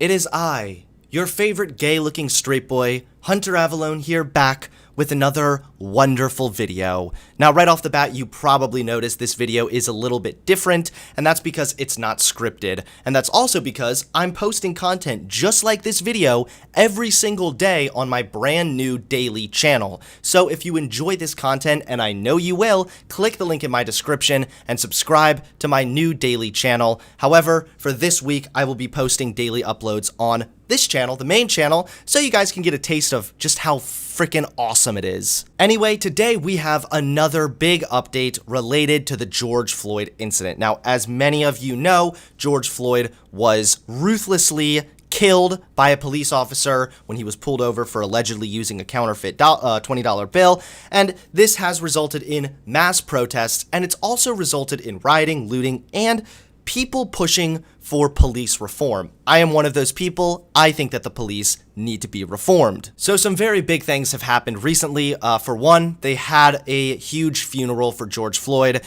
It is I, your favorite gay-looking straight boy, Hunter Avalone here, back with another wonderful video. Now, right off the bat, you probably noticed this video is a little bit different, and that's because it's not scripted, and that's also because I'm posting content just like this video every single day on my brand new daily channel. So if you enjoy this content, and I know you will, click the link in my description and subscribe to my new daily channel. However, for this week, I will be posting daily uploads on this channel, the main channel, so you guys can get a taste of just how freaking awesome it is. Anyway, today we have another big update related to the George Floyd incident. Now, as many of you know, George Floyd was ruthlessly killed by a police officer when he was pulled over for allegedly using a counterfeit $20 bill, and this has resulted in mass protests, and it's also resulted in rioting, looting, and people pushing for police reform. I am one of those people. I think that the police need to be reformed. So some very big things have happened recently. For one, they had a huge funeral for George Floyd.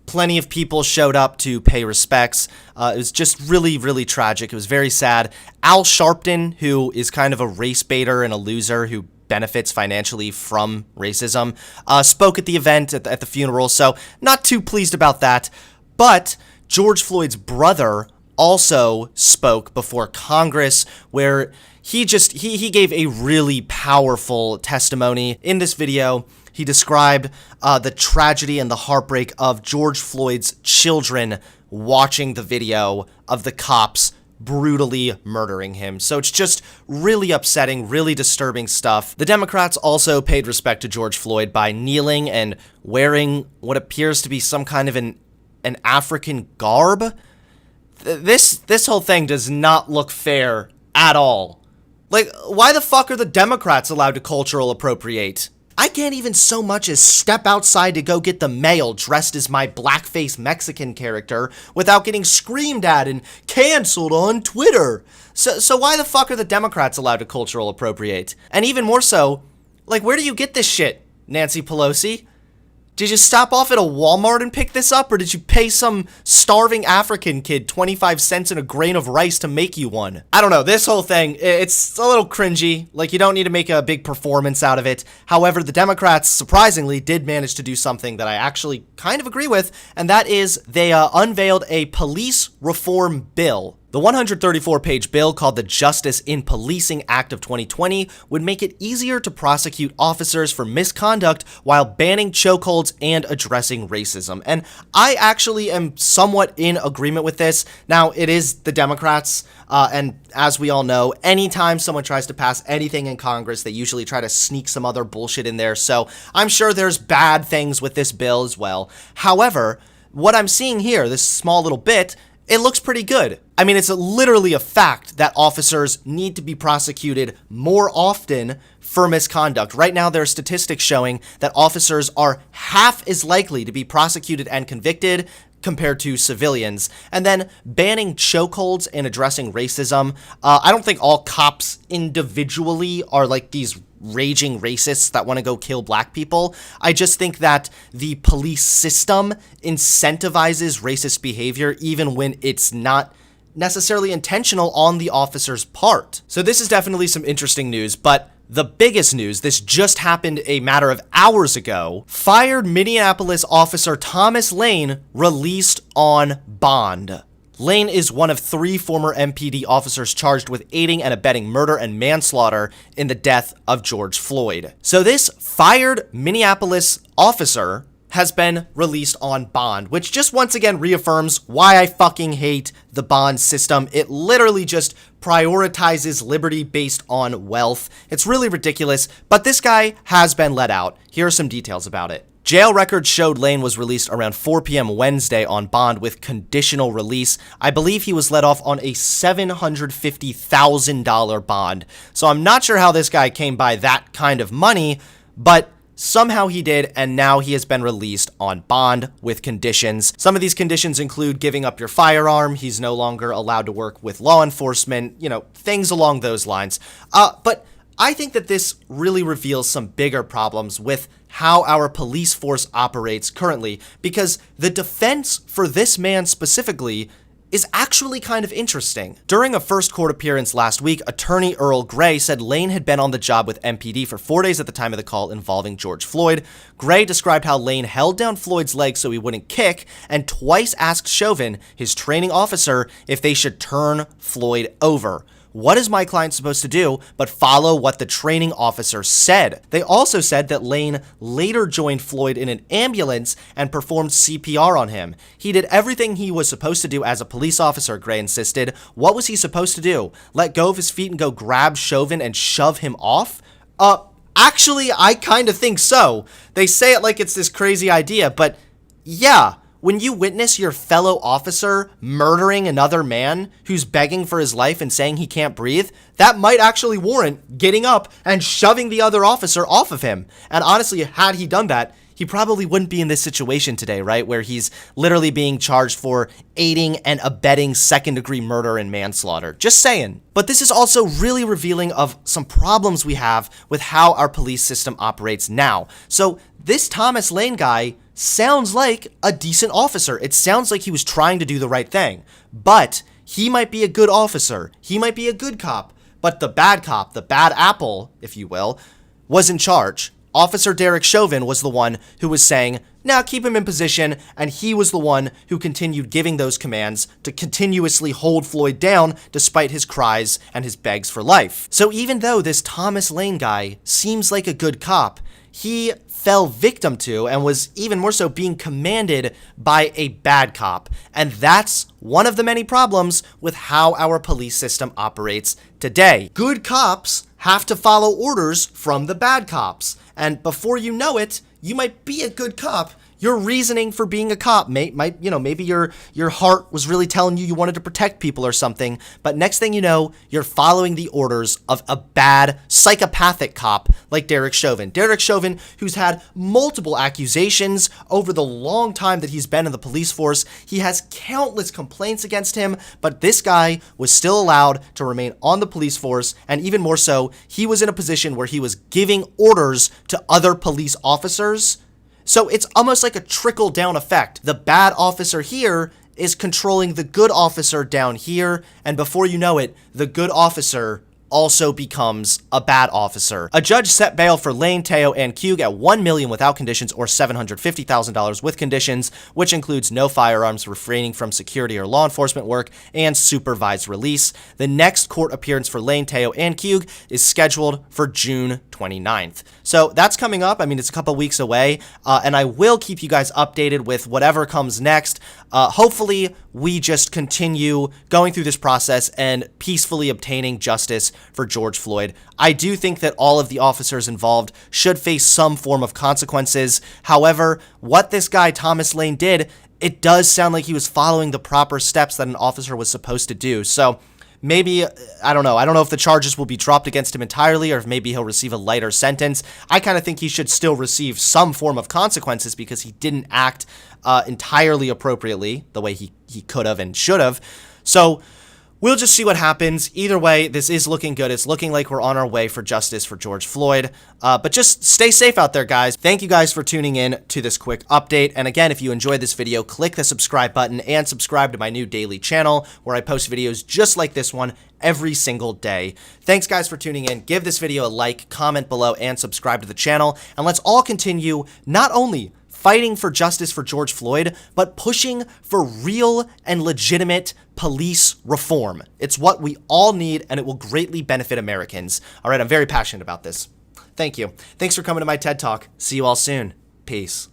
Plenty of people showed up to pay respects. It was just really, really tragic. It was very sad. Al Sharpton, who is kind of a race baiter and a loser who benefits financially from racism, spoke at the event, at the funeral, so not too pleased about that. But George Floyd's brother also spoke before Congress, where he gave a really powerful testimony. In this video, he described the tragedy and the heartbreak of George Floyd's children watching the video of the cops brutally murdering him. So it's just really upsetting, really disturbing stuff. The Democrats also paid respect to George Floyd by kneeling and wearing what appears to be some kind of an African garb. This whole thing does not look fair at all. Like, why the fuck are the Democrats allowed to cultural appropriate? I can't even so much as step outside to go get the mail dressed as my blackface Mexican character without getting screamed at and canceled on Twitter. So why the fuck are the Democrats allowed to cultural appropriate? And even more so, like, where do you get this shit, Nancy Pelosi? Did you stop off at a Walmart and pick this up, or did you pay some starving African kid 25 cents and a grain of rice to make you one? I don't know, this whole thing, it's a little cringy. Like, you don't need to make a big performance out of it. However, the Democrats, surprisingly, did manage to do something that I actually kind of agree with, and that is they unveiled a police reform bill. The 134-page bill, called the Justice in Policing Act of 2020, would make it easier to prosecute officers for misconduct while banning chokeholds and addressing racism. And I actually am somewhat in agreement with this. Now, it is the Democrats, and as we all know, anytime someone tries to pass anything in Congress, they usually try to sneak some other bullshit in there. So I'm sure there's bad things with this bill as well. However, what I'm seeing here, this small little bit, it looks pretty good. I mean, it's literally a fact that officers need to be prosecuted more often for misconduct. Right now, there are statistics showing that officers are half as likely to be prosecuted and convicted compared to civilians. And then banning chokeholds and addressing racism. I don't think all cops individually are like these raging racists that want to go kill black people. I just think that the police system incentivizes racist behavior even when it's not necessarily intentional on the officer's part. So this is definitely some interesting news, but the biggest news, this just happened a matter of hours ago. Fired Minneapolis officer Thomas Lane released on bond. Lane is one of 3 former MPD officers charged with aiding and abetting murder and manslaughter in the death of George Floyd. So this fired Minneapolis officer has been released on bond, which just once again reaffirms why I fucking hate the bond system. It literally just prioritizes liberty based on wealth. It's really ridiculous, but this guy has been let out. Here are some details about it. Jail records showed Lane was released around 4 p.m. Wednesday on bond with conditional release. I believe he was let off on a $750,000 bond. So I'm not sure how this guy came by that kind of money, but somehow he did, and now he has been released on bond with conditions. Some of these conditions include giving up your firearm. He's no longer allowed to work with law enforcement, you know, things along those lines. But I think that this really reveals some bigger problems with how our police force operates currently, because the defense for this man specifically is actually kind of interesting. During a first court appearance last week, attorney Earl Gray said Lane had been on the job with MPD for 4 days at the time of the call involving George Floyd. Gray described how Lane held down Floyd's leg so he wouldn't kick, and twice asked Chauvin, his training officer, if they should turn Floyd over. What is my client supposed to do but follow what the training officer said? They also said that Lane later joined Floyd in an ambulance and performed CPR on him. He did everything he was supposed to do as a police officer, Gray insisted. What was he supposed to do? Let go of his feet and go grab Chauvin and shove him off? Actually, I kind of think so. They say it like it's this crazy idea, but yeah. When you witness your fellow officer murdering another man who's begging for his life and saying he can't breathe, that might actually warrant getting up and shoving the other officer off of him. And honestly, had he done that, he probably wouldn't be in this situation today, right? Where he's literally being charged for aiding and abetting second-degree murder and manslaughter. Just saying. But this is also really revealing of some problems we have with how our police system operates now. So this Thomas Lane guy sounds like a decent officer. It sounds like he was trying to do the right thing. But he might be a good officer. He might be a good cop. But the bad cop, the bad apple, if you will, was in charge. Officer Derek Chauvin was the one who was saying, now keep him in position, and he was the one who continued giving those commands to continuously hold Floyd down despite his cries and his begs for life. So even though this Thomas Lane guy seems like a good cop, he fell victim to and was even more so being commanded by a bad cop. And that's one of the many problems with how our police system operates today. Good cops have to follow orders from the bad cops. And before you know it, you might be a good cop. Your reasoning for being a cop maybe your heart was really telling you wanted to protect people or something, but next thing you know, you're following the orders of a bad psychopathic cop like Derek Chauvin. Derek Chauvin, who's had multiple accusations over the long time that he's been in the police force. He has countless complaints against him, but this guy was still allowed to remain on the police force, and even more so, he was in a position where he was giving orders to other police officers. So it's almost like a trickle-down effect. The bad officer here is controlling the good officer down here, and before you know it, the good officer also becomes a bad officer. A judge set bail for Lane, Teo, and Cug at $1 million without conditions or $750,000 with conditions, which includes no firearms, refraining from security or law enforcement work, and supervised release. The next court appearance for Lane, Teo, and Cug is scheduled for June 29th. So that's coming up. I mean, it's a couple weeks away, and I will keep you guys updated with whatever comes next. Hopefully, we just continue going through this process and peacefully obtaining justice for George Floyd. I do think that all of the officers involved should face some form of consequences. However, what this guy Thomas Lane did, it does sound like he was following the proper steps that an officer was supposed to do. So maybe, I don't know if the charges will be dropped against him entirely or if maybe he'll receive a lighter sentence. I kind of think he should still receive some form of consequences because he didn't act entirely appropriately the way he could have and should have. So we'll just see what happens. Either way, this is looking good. It's looking like we're on our way for justice for George Floyd. But just stay safe out there, guys. Thank you guys for tuning in to this quick update. And again, if you enjoyed this video, click the subscribe button and subscribe to my new daily channel where I post videos just like this one every single day. Thanks, guys, for tuning in. Give this video a like, comment below, and subscribe to the channel. And let's all continue not only fighting for justice for George Floyd, but pushing for real and legitimate police reform. It's what we all need, and it will greatly benefit Americans. All right, I'm very passionate about this. Thank you. Thanks for coming to my TED Talk. See you all soon. Peace.